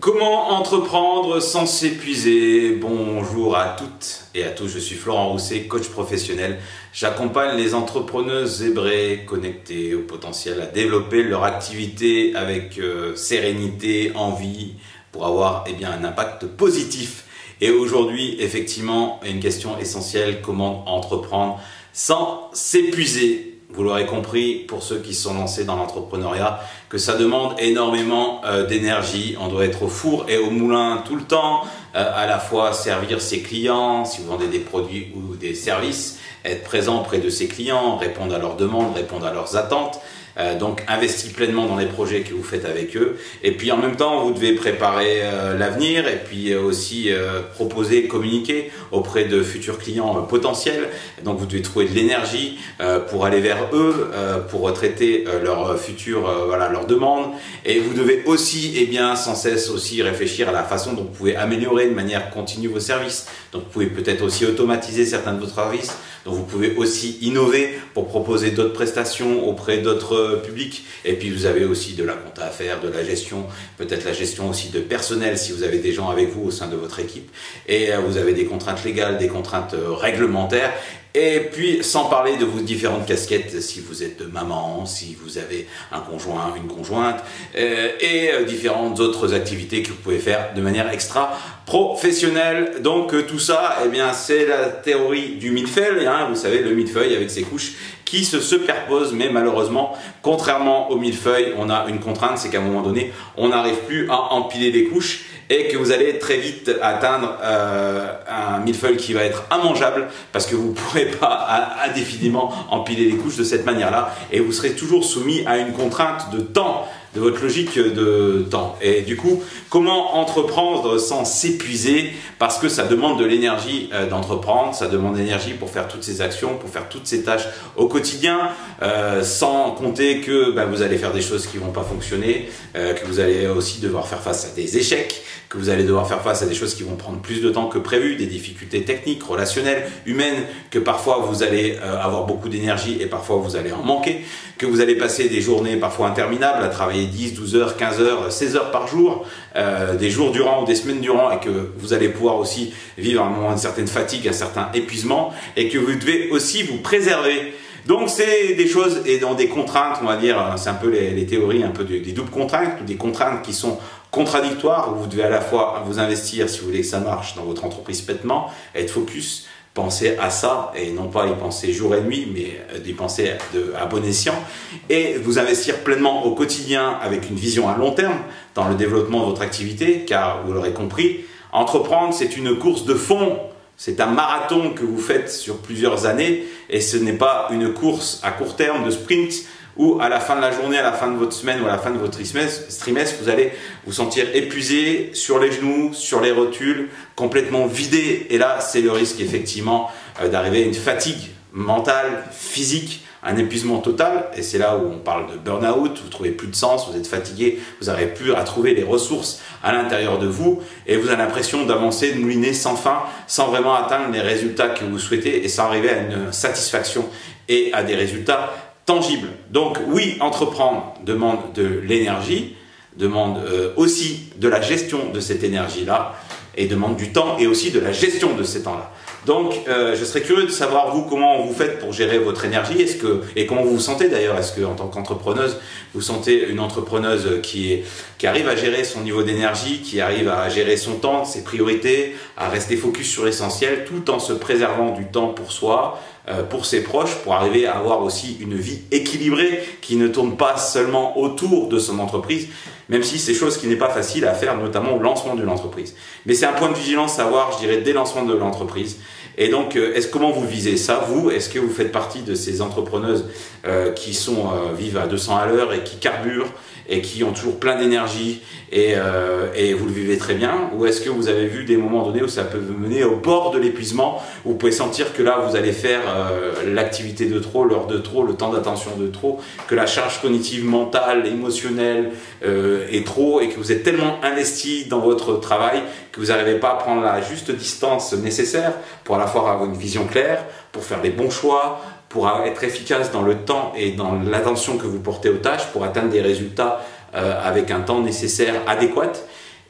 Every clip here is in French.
Comment entreprendre sans s'épuiser? Bonjour à toutes et à tous, je suis Florent Rousset, coach professionnel. J'accompagne les entrepreneuses zébrées connectées au potentiel à développer leur activité avec sérénité, envie, pour avoir un impact positif. Et aujourd'hui, effectivement, une question essentielle, comment entreprendre sans s'épuiser? Vous l'aurez compris, pour ceux qui sont lancés dans l'entrepreneuriat, que ça demande énormément d'énergie. On doit être au four et au moulin tout le temps, à la fois servir ses clients, si vous vendez des produits ou des services, être présent auprès de ses clients, répondre à leurs demandes, répondre à leurs attentes. Donc investir pleinement dans les projets que vous faites avec eux, et puis en même temps vous devez préparer l'avenir et puis aussi proposer, communiquer auprès de futurs clients potentiels. Donc vous devez trouver de l'énergie pour aller vers eux, pour traiter leurs futures leurs demandes, et vous devez aussi sans cesse aussi réfléchir à la façon dont vous pouvez améliorer de manière continue vos services. Donc vous pouvez peut-être aussi automatiser certains de vos services, donc vous pouvez aussi innover pour proposer d'autres prestations auprès d'autres public. Et puis vous avez aussi de la compta à faire, de la gestion, peut-être la gestion aussi de personnel si vous avez des gens avec vous au sein de votre équipe, et vous avez des contraintes légales, des contraintes réglementaires. Et puis, sans parler de vos différentes casquettes, si vous êtes maman, si vous avez un conjoint, une conjointe, et différentes autres activités que vous pouvez faire de manière extra professionnelle. Donc tout ça, c'est la théorie du millefeuille, vous savez, le millefeuille avec ses couches qui se superposent, mais malheureusement, contrairement au millefeuille, on a une contrainte, c'est qu'à un moment donné, on n'arrive plus à empiler les couches, et que vous allez très vite atteindre un millefeuille qui va être immangeable, parce que vous ne pourrez pas indéfiniment empiler les couches de cette manière-là, et vous serez toujours soumis à une contrainte de temps, de votre logique de temps. Et du coup, comment entreprendre sans s'épuiser? Parce que ça demande de l'énergie d'entreprendre, ça demande de l'énergie pour faire toutes ces actions, pour faire toutes ces tâches au quotidien, sans compter que vous allez faire des choses qui ne vont pas fonctionner, que vous allez aussi devoir faire face à des échecs, que vous allez devoir faire face à des choses qui vont prendre plus de temps que prévu, des difficultés techniques, relationnelles, humaines, que parfois vous allez avoir beaucoup d'énergie et parfois vous allez en manquer, que vous allez passer des journées parfois interminables à travailler 10, 12 heures, 15 heures, 16 heures par jour, des jours durant ou des semaines durant, et que vous allez pouvoir aussi vivre un moment de certaine fatigue, un certain épuisement, et que vous devez aussi vous préserver. Donc c'est des choses et dans des contraintes, on va dire, c'est un peu les théories un peu des doubles contraintes, ou des contraintes qui sont contradictoires, où vous devez à la fois vous investir si vous voulez que ça marche dans votre entreprise bêtement, être focus, penser à ça et non pas y penser jour et nuit, mais d'y penser à bon escient, et vous investir pleinement au quotidien avec une vision à long terme dans le développement de votre activité, car vous l'aurez compris, entreprendre c'est une course de fond. C'est un marathon que vous faites sur plusieurs années, et ce n'est pas une course à court terme de sprint où à la fin de la journée, à la fin de votre semaine ou à la fin de votre trimestre, vous allez vous sentir épuisé, sur les genoux, sur les rotules, complètement vidé. Et là, c'est le risque effectivement d'arriver à une fatigue mentale, physique, un épuisement total, et c'est là où on parle de burn-out, vous trouvez plus de sens, vous êtes fatigué, vous n'arrivez plus à trouver les ressources à l'intérieur de vous, et vous avez l'impression d'avancer, de mouliner sans fin, sans vraiment atteindre les résultats que vous souhaitez, et sans arriver à une satisfaction et à des résultats tangibles. Donc oui, entreprendre demande de l'énergie, demande aussi de la gestion de cette énergie-là, et demande du temps et aussi de la gestion de ces temps-là. Donc, je serais curieux de savoir, vous, comment vous faites pour gérer votre énergie, et comment vous vous sentez d'ailleurs. Est-ce qu'en tant qu'entrepreneuse, vous sentez une entrepreneuse qui arrive à gérer son niveau d'énergie, qui arrive à gérer son temps, ses priorités, à rester focus sur l'essentiel, tout en se préservant du temps pour soi, pour ses proches, pour arriver à avoir aussi une vie équilibrée qui ne tourne pas seulement autour de son entreprise, même si c'est chose qui n'est pas facile à faire, notamment au lancement de l'entreprise. Mais c'est un point de vigilance à avoir, je dirais, dès le lancement de l'entreprise. Et donc, comment vous visez ça, vous? Est-ce que vous faites partie de ces entrepreneuses qui vivent à 200 à l'heure et qui carburent et qui ont toujours plein d'énergie, et vous le vivez très bien? Ou est-ce que vous avez vu des moments donnés où ça peut vous mener au bord de l'épuisement, où vous pouvez sentir que là vous allez faire l'activité de trop, l'heure de trop, le temps d'attention de trop, que la charge cognitive, mentale, émotionnelle est trop, et que vous êtes tellement investi dans votre travail que vous n'arrivez pas à prendre la juste distance nécessaire pour à la fois avoir une vision claire, pour faire les bons choix, pour être efficace dans le temps et dans l'attention que vous portez aux tâches, pour atteindre des résultats avec un temps nécessaire adéquat.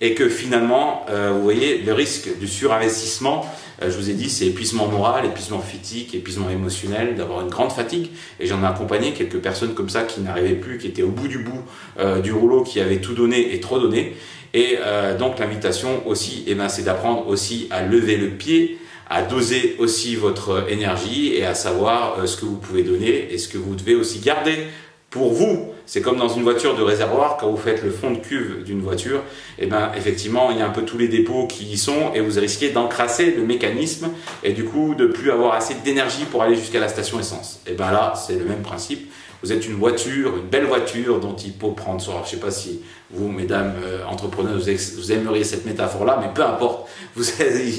et que finalement, vous voyez, le risque du surinvestissement, je vous ai dit, c'est épuisement moral, épuisement physique, épuisement émotionnel, d'avoir une grande fatigue. Et j'en ai accompagné quelques personnes comme ça qui n'arrivaient plus, qui étaient au bout du rouleau, qui avaient tout donné et trop donné. Et donc l'invitation aussi, eh ben, c'est d'apprendre aussi à lever le pied, à doser aussi votre énergie et à savoir ce que vous pouvez donner et ce que vous devez aussi garder pour vous. C'est comme dans une voiture de réservoir, quand vous faites le fond de cuve d'une voiture, et ben effectivement il y a un peu tous les dépôts qui y sont et vous risquez d'encrasser le mécanisme et du coup de plus avoir assez d'énergie pour aller jusqu'à la station essence. Et ben là c'est le même principe. Vous êtes une voiture, une belle voiture dont il faut prendre soin. Je ne sais pas si vous, mesdames entrepreneuses, vous aimeriez cette métaphore-là, mais peu importe. Vous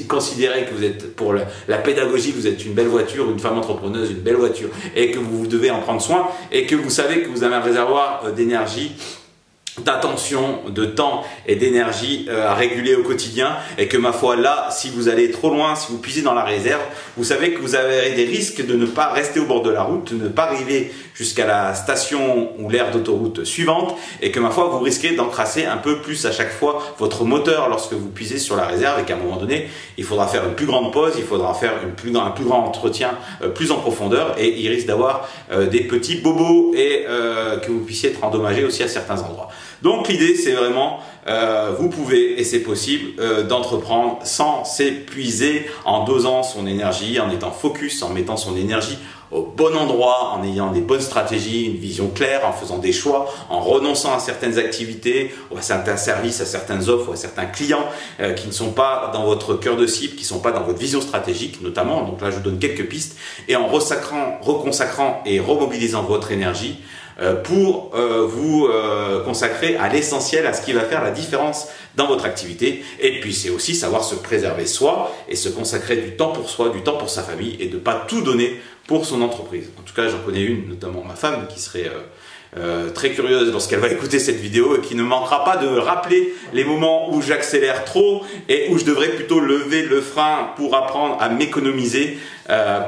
considérez que vous êtes, pour la pédagogie, vous êtes une belle voiture, une femme entrepreneuse, une belle voiture, et que vous devez en prendre soin, et que vous savez que vous avez un réservoir d'énergie, d'attention, de temps et d'énergie à réguler au quotidien, et que ma foi là, si vous allez trop loin, si vous puisez dans la réserve, vous savez que vous avez des risques de ne pas rester au bord de la route, de ne pas arriver jusqu'à la station ou l'aire d'autoroute suivante, et que ma foi vous risquez d'encrasser un peu plus à chaque fois votre moteur lorsque vous puisez sur la réserve, et qu'à un moment donné il faudra faire une plus grande pause, il faudra faire un plus grand entretien plus en profondeur, et il risque d'avoir des petits bobos et que vous puissiez être endommagé aussi à certains endroits. Donc l'idée c'est vraiment, vous pouvez et c'est possible d'entreprendre sans s'épuiser, en dosant son énergie, en étant focus, en mettant son énergie au bon endroit, en ayant des bonnes stratégies, une vision claire, en faisant des choix, en renonçant à certaines activités, ou à certains services, à certaines offres, ou à certains clients qui ne sont pas dans votre cœur de cible, qui ne sont pas dans votre vision stratégique notamment. Donc là je vous donne quelques pistes, et en reconsacrant et remobilisant votre énergie pour vous consacrer à l'essentiel, à ce qui va faire la différence dans votre activité. Et puis c'est aussi savoir se préserver soi et se consacrer du temps pour soi, du temps pour sa famille, et de ne pas tout donner pour son entreprise. En tout cas, j'en connais une, notamment ma femme, qui serait très curieuse lorsqu'elle va écouter cette vidéo, et qui ne manquera pas de rappeler les moments où j'accélère trop et où je devrais plutôt lever le frein pour apprendre à m'économiser,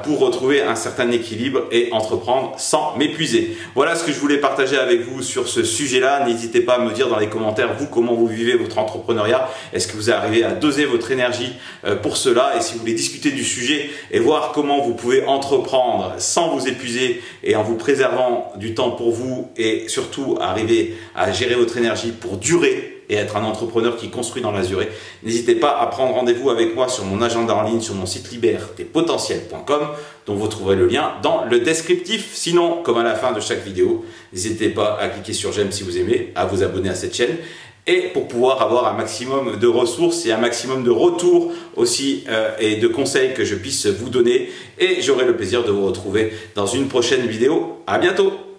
pour retrouver un certain équilibre et entreprendre sans m'épuiser. Voilà ce que je voulais partager avec vous sur ce sujet-là. N'hésitez pas à me dire dans les commentaires, vous, comment vous vivez votre entrepreneuriat. Est-ce que vous arrivez à doser votre énergie pour cela? Et si vous voulez discuter du sujet et voir comment vous pouvez entreprendre sans vous épuiser et en vous préservant du temps pour vous, et surtout arriver à gérer votre énergie pour durer et être un entrepreneur qui construit dans la durée, n'hésitez pas à prendre rendez-vous avec moi sur mon agenda en ligne, sur mon site libertepotentiel.com, dont vous trouverez le lien dans le descriptif. Sinon, comme à la fin de chaque vidéo, n'hésitez pas à cliquer sur j'aime si vous aimez, à vous abonner à cette chaîne, et pour pouvoir avoir un maximum de ressources et un maximum de retours aussi et de conseils que je puisse vous donner. Et j'aurai le plaisir de vous retrouver dans une prochaine vidéo. À bientôt!